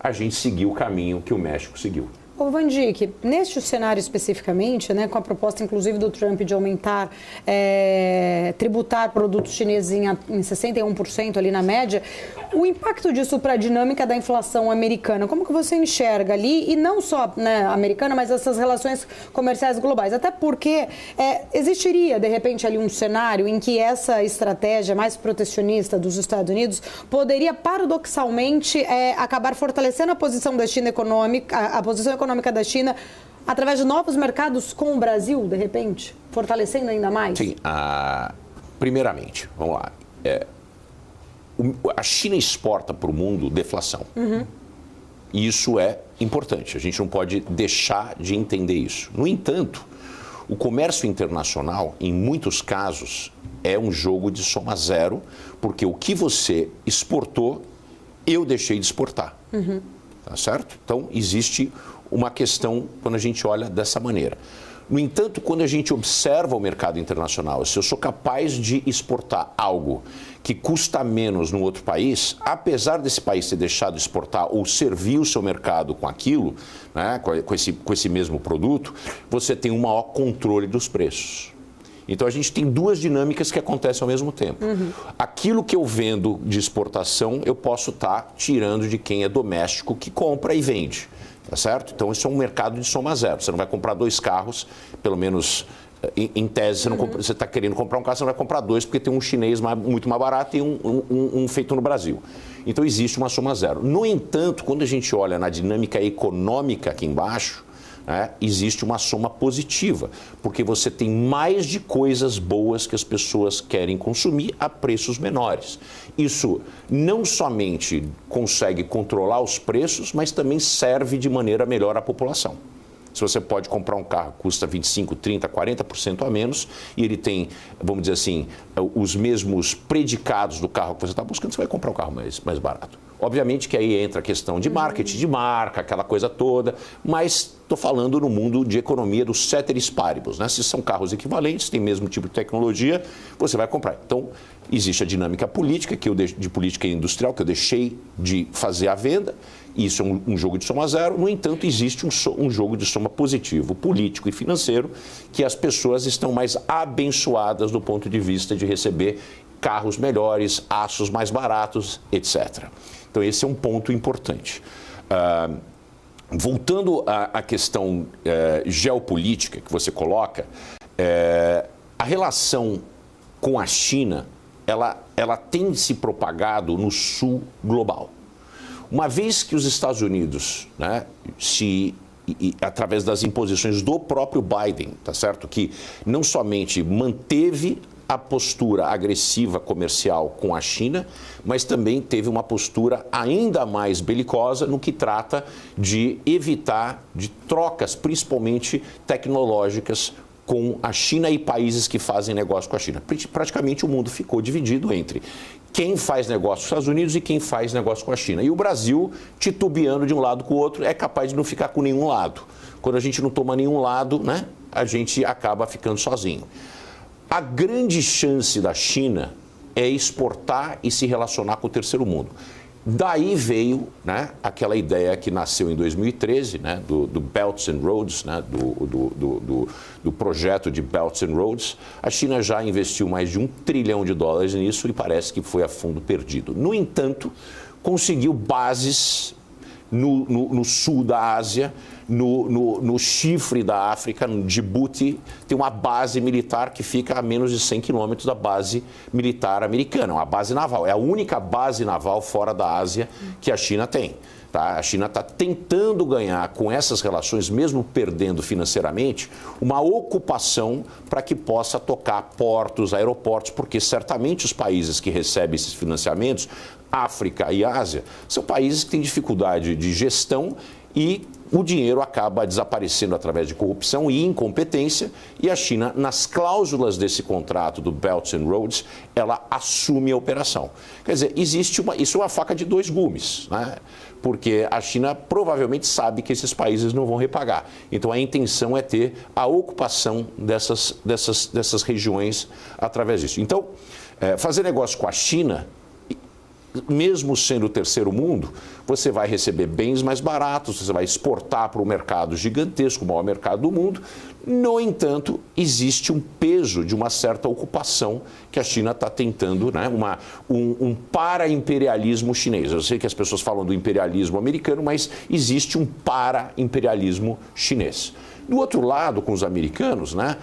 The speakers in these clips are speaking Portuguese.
a gente seguir o caminho que o México seguiu. Ô, Van Dijk, neste cenário especificamente, né, com a proposta inclusive do Trump de aumentar, tributar produtos chineses em 61% ali na média, o impacto disso para a dinâmica da inflação americana, como que você enxerga ali, e não só, né, americana, mas essas relações comerciais globais? Até porque existiria, de repente, ali um cenário em que essa estratégia mais protecionista dos Estados Unidos poderia, paradoxalmente, acabar fortalecendo a posição da China econômica, a posição econômica da China, através de novos mercados com o Brasil, de repente, fortalecendo ainda mais? Sim, primeiramente, vamos lá. A China exporta para o mundo deflação. E isso é importante, a gente não pode deixar de entender isso. No entanto, o comércio internacional, em muitos casos, é um jogo de soma zero, porque o que você exportou, eu deixei de exportar. Tá certo? Então, existe uma questão quando a gente olha dessa maneira. No entanto, quando a gente observa o mercado internacional, se eu sou capaz de exportar algo que custa menos no outro país, apesar desse país ter deixado de exportar ou servir o seu mercado com aquilo, né, com esse mesmo produto, você tem um maior controle dos preços. Então, a gente tem duas dinâmicas que acontecem ao mesmo tempo. Aquilo que eu vendo de exportação, eu posso estar tirando de quem é doméstico, que compra e vende. Tá certo? Então, isso é um mercado de soma zero. Você não vai comprar 2 carros, pelo menos em tese, você está querendo comprar um carro, você não vai comprar 2, porque tem um chinês muito mais barato e um feito no Brasil. Então, existe uma soma zero. No entanto, quando a gente olha na dinâmica econômica aqui embaixo, existe uma soma positiva, porque você tem mais de coisas boas que as pessoas querem consumir a preços menores. Isso não somente consegue controlar os preços, mas também serve de maneira melhor à população. Se você pode comprar um carro que custa 25%, 30%, 40% a menos e ele tem, vamos dizer assim, os mesmos predicados do carro que você está buscando, você vai comprar um carro mais barato. Obviamente que aí entra a questão de marketing, de marca, aquela coisa toda, mas estou falando no mundo de economia dos ceteris paribus, né? Se são carros equivalentes, tem o mesmo tipo de tecnologia, você vai comprar. Então, existe a dinâmica política, de política industrial, que eu deixei de fazer a venda, isso é um jogo de soma zero. No entanto, existe um jogo de soma positivo, político e financeiro, que as pessoas estão mais abençoadas do ponto de vista de receber carros melhores, aços mais baratos, etc. Então, esse é um ponto importante. Voltando à questão geopolítica que você coloca, a relação com a China, ela tem se propagado no sul global. Uma vez que os Estados Unidos, né, através das imposições do próprio Biden, tá certo? Que não somente manteve a postura agressiva comercial com a China, mas também teve uma postura ainda mais belicosa no que trata de evitar de trocas, principalmente tecnológicas, com a China e países que fazem negócio com a China. Praticamente o mundo ficou dividido entre quem faz negócio com os Estados Unidos e quem faz negócio com a China. E o Brasil, titubeando de um lado com o outro, é capaz de não ficar com nenhum lado. Quando a gente não toma nenhum lado, né, a gente acaba ficando sozinho. A grande chance da China é exportar e se relacionar com o terceiro mundo. Daí veio, né, aquela ideia que nasceu em 2013, né, do Belts and Roads, né, do projeto de Belts and Roads. A China já investiu mais de $1 trilhão nisso e parece que foi a fundo perdido. No entanto, conseguiu bases no sul da Ásia, no chifre da África, no Djibouti, tem uma base militar que fica a menos de 100 quilômetros da base militar americana, uma base naval. É a única base naval fora da Ásia que a China tem. Tá? A China está tentando ganhar com essas relações, mesmo perdendo financeiramente, uma ocupação para que possa tocar portos, aeroportos, porque certamente os países que recebem esses financiamentos, África e Ásia, são países que têm dificuldade de gestão e o dinheiro acaba desaparecendo através de corrupção e incompetência, e a China, nas cláusulas desse contrato do Belt and Roads, ela assume a operação. Quer dizer, isso é uma faca de 2 gumes, né? Porque a China provavelmente sabe que esses países não vão repagar. Então, a intenção é ter a ocupação dessas regiões através disso. Então, fazer negócio com a China, mesmo sendo o terceiro mundo, você vai receber bens mais baratos, você vai exportar para o mercado gigantesco, o maior mercado do mundo. No entanto, existe um peso de uma certa ocupação que a China está tentando, né? Um para-imperialismo chinês. Eu sei que as pessoas falam do imperialismo americano, mas existe um para-imperialismo chinês. Do outro lado, com os americanos, né,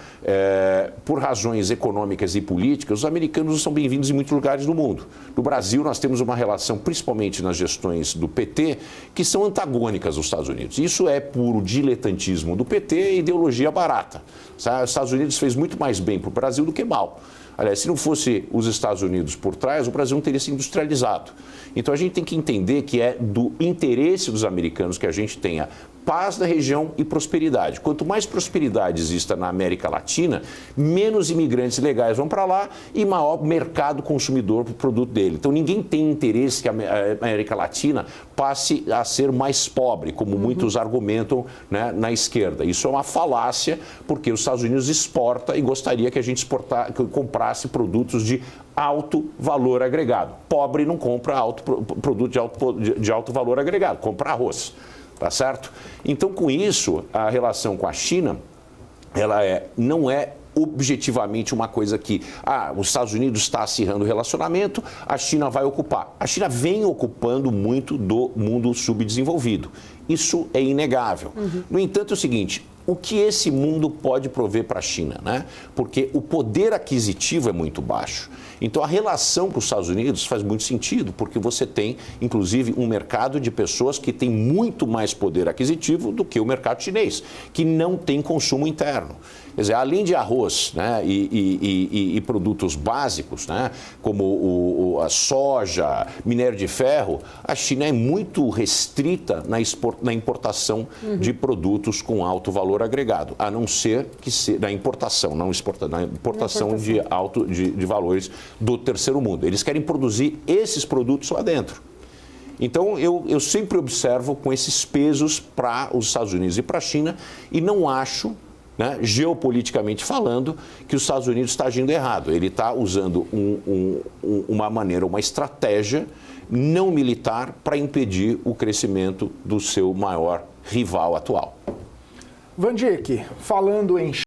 por razões econômicas e políticas, os americanos não são bem-vindos em muitos lugares do mundo. No Brasil, nós temos uma relação, principalmente nas gestões do PT, que são antagônicas aos Estados Unidos. Isso é puro diletantismo do PT e ideologia barata. Os Estados Unidos fez muito mais bem para o Brasil do que mal. Aliás, se não fosse os Estados Unidos por trás, o Brasil não teria se industrializado. Então a gente tem que entender que é do interesse dos americanos que a gente tenha paz na região e prosperidade. Quanto mais prosperidade exista na América Latina, menos imigrantes legais vão para lá e maior mercado consumidor para o produto dele. Então ninguém tem interesse que a América Latina passe a ser mais pobre, como muitos argumentam, né, na esquerda. Isso é uma falácia, porque os Estados Unidos exporta e gostaria que a gente comprasse produtos de alto valor agregado. Pobre não compra produto de alto valor agregado, compra arroz. Tá certo? Então, com isso, a relação com a China, ela não é objetivamente uma coisa que os Estados Unidos está acirrando o relacionamento, a China vai ocupar. A China vem ocupando muito do mundo subdesenvolvido. Isso é inegável. No entanto, é o seguinte, o que esse mundo pode prover para a China, né? Porque o poder aquisitivo é muito baixo. Então, a relação com os Estados Unidos faz muito sentido, porque você tem, inclusive, um mercado de pessoas que tem muito mais poder aquisitivo do que o mercado chinês, que não tem consumo interno. Quer dizer, além de arroz, né, e produtos básicos, né, como a soja, minério de ferro, a China é muito restrita na importação de produtos com alto valor agregado, a não ser que na importação, na importação de valores do terceiro mundo. Eles querem produzir esses produtos lá dentro. Então, eu sempre observo com esses pesos para os Estados Unidos e para a China e não acho, né, geopoliticamente falando, que os Estados Unidos está agindo errado. Ele está usando uma estratégia não militar para impedir o crescimento do seu maior rival atual. Van Dijk, falando em